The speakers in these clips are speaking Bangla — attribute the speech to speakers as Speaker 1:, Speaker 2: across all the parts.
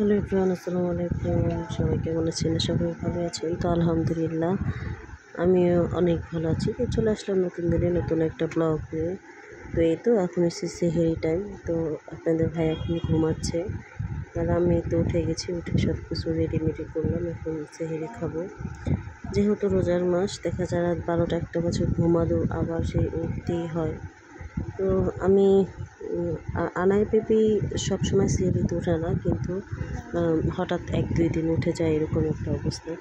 Speaker 1: হ্যালো এভরিওয়ান, আসসালামু আলাইকুম। সবাই কেমন আছেন? সবাই ভালো আছেন তো? আলহামদুলিল্লাহ, আমিও অনেক ভালো আছি। তো চলে আসলাম নতুন দিনে নতুন একটা ব্লগ নিয়ে। তো এই তো এখন এসে সেহেরি টাইম। তো আপনাদের ভাই এখন ঘুমাচ্ছে, আর আমি তো উঠে গেছি। উঠে সব কিছু রেডিমেডি করলাম, এখন সেহেরি খাবো। যেহেতু রোজার মাস, দেখা যায় রাত 12টা-1টা বাজে ঘুমালো, আবার সেই উঠতেই হয়। তো আমি আনাই পেপি সবসময় সিঁড়িতে ওঠে না, কিন্তু হঠাৎ 1-2 দিন উঠে যায়, এরকম একটা অবস্থা।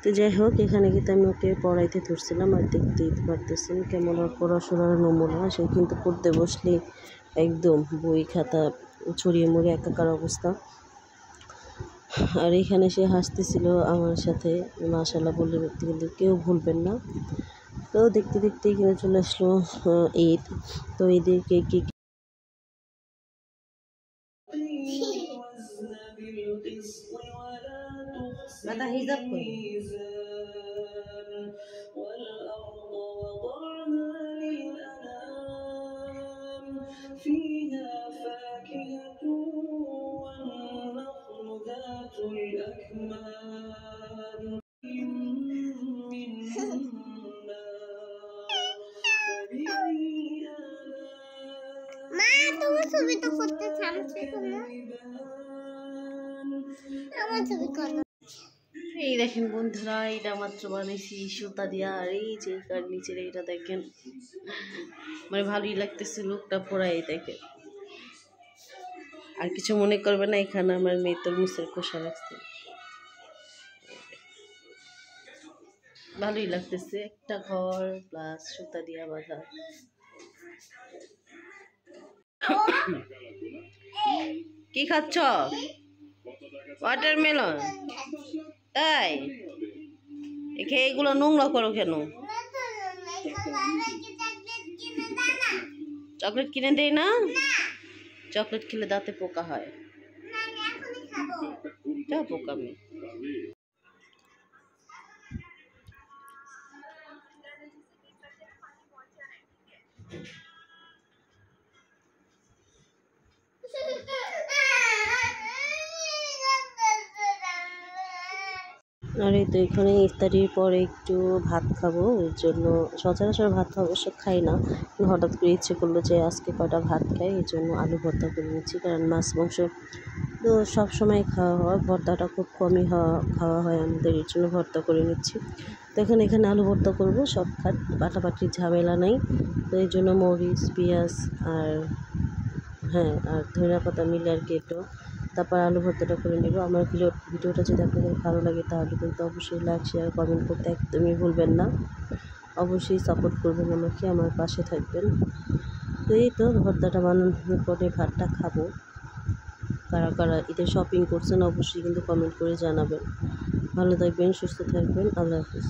Speaker 1: তো যাই হোক, এখানে কিন্তু আমি ওকে পড়াইতে ধরছিলাম, আর দেখতেই পারতেছেন কেমন ওর পড়াশোনার নমুনা। সে কিন্তু পড়তে বসলে একদম বই খাতা ছড়িয়ে মুড়িয়ে একাকার অবস্থা। আর এখানে সে হাসতেছিল আমার সাথে, মাশাআল্লাহ বললে কিন্তু কেউ ভুলবেন না। তো দেখতে দেখতে এখানে চলে আসলো ঈদ। তো ঈদের কি দাদা হিজাব কই? فيها فاكهة والنخل ذات الأكمام من
Speaker 2: মা তোমার ছবি তো করতে থামছে না, আমার ছবি করো।
Speaker 1: এই দেখেন বন্ধুরা, এটা মাত্র বানাইছি সুতা দিয়া। আর এই যে কার নিচের এইটা দেখেন, মানে ভালোই লাগতেছে লোকটা পরাই। দেখেন, আর কিছু মনে করবে না, এখানে আমার মেয়ে তরমুজের খোসা রাখছে। ভালোই লাগতেছে, একটা ঘর প্লাস সুতা দিয়া বাঁধা। কি খাচ্ছ? ওয়াটারমেলন? তাই খেয়ে এগুলো নোংরা করো কেন? চকলেট কিনে দেয় না? চকলেট খেলে দাঁতে পোকা হয়। যা পোকা মেয়ে। আর এই তো এখানে ইফতারির পরে একটু ভাত খাবো, এর জন্য সচরাচর ভাত অবশ্য খাই না, হঠাৎ করে ইচ্ছে করলো যে আজকে কটা ভাত খাই, এই জন্য আলু ভর্তা করে নিচ্ছি। কারণ মাছ মাংস তো সবসময় খাওয়া হয়, ভর্তাটা খুব কমই খাওয়া হয় আমাদের, এর জন্য ভর্তা করে নিচ্ছি। তো এখানে আলু ভর্তা করবো, সব বাটাবাটির ঝামেলা নাই। তো এই জন্য মরিচ, পেঁয়াজ আর আর ধনিয়া পাতা মিলে আর কি একটু, তারপর আলু ভর্তাটা করে নেব। আমার ভিডিওটা যদি আপনাদের ভালো লাগে, তাহলে কিন্তু অবশ্যই লাইক, শেয়ার, কমেন্ট করতে একদমই ভুলবেন না। অবশ্যই সাপোর্ট করবেন আমাকে, আমার পাশে থাকবেন। তো এই তো ভর্তাটা বানানোর পরে ভাতটা খাবো। কারা কারা ঈদের শপিং করছেন অবশ্যই কিন্তু কমেন্ট করে জানাবেন। ভালো থাকবেন, সুস্থ থাকবেন। আল্লাহ হাফিজ।